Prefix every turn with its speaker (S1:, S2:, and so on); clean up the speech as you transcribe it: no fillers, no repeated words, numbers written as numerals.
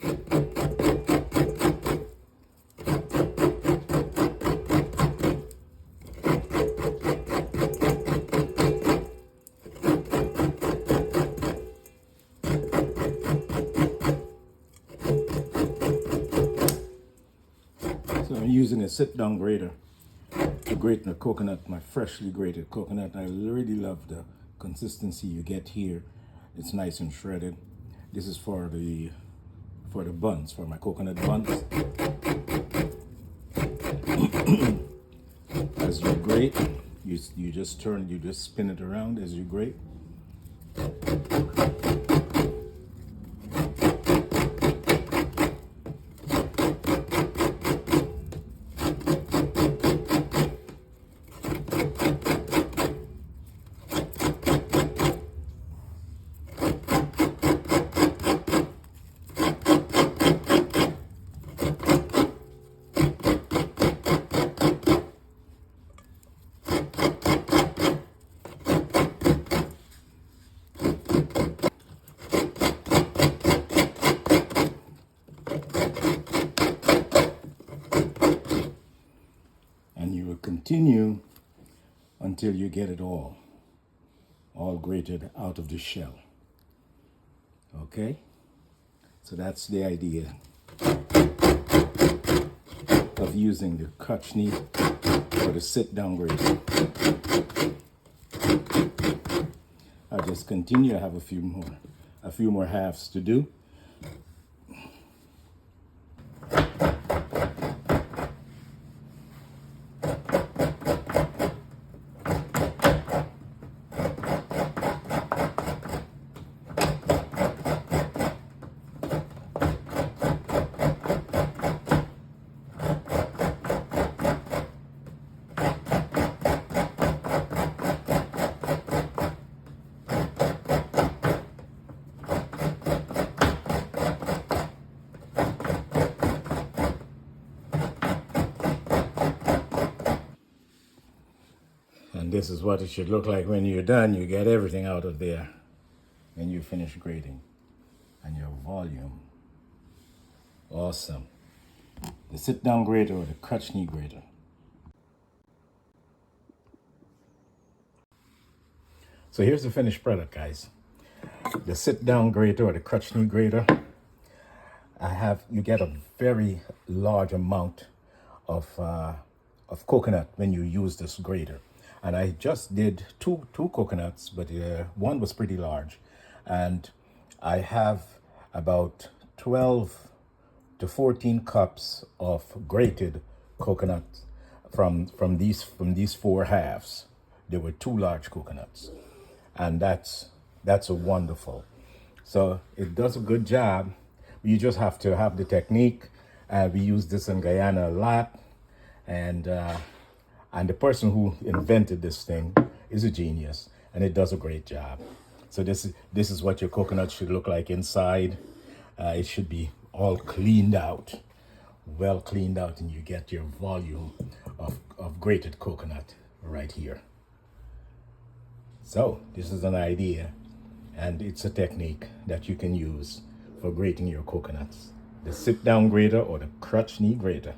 S1: So I'm using a sit-down grater to grate the coconut, my freshly grated coconut. I really love the consistency you get here. It's nice and shredded. This is for the buns, for my coconut buns. As you grate, you just spin it around as you grate. And you will continue until you get it all grated out of the shell. Okay? So that's the idea of using the Croch or the sit-down grater. I'll just continue. I have a few more halves to do. And this is what it should look like when you're done. You get everything out of there and you finish grating. And your volume. Awesome. The sit-down grater or the Croch grater. So here's the finished product, guys. The sit-down grater or the Croch grater. You get a very large amount of coconut when you use this grater. And I just did two coconuts, but one was pretty large. And I have about 12 to 14 cups of grated coconut from these four halves. There were two large coconuts. And that's a wonderful. So it does a good job. You just have to have the technique. We use this in Guyana a lot. And the person who invented this thing is a genius, and it does a great job. So this is what your coconut should look like inside. It should be all cleaned out, well cleaned out, and you get your volume of grated coconut right here. So this is an idea, and it's a technique that you can use for grating your coconuts. The sit-down grater or the Croch grater.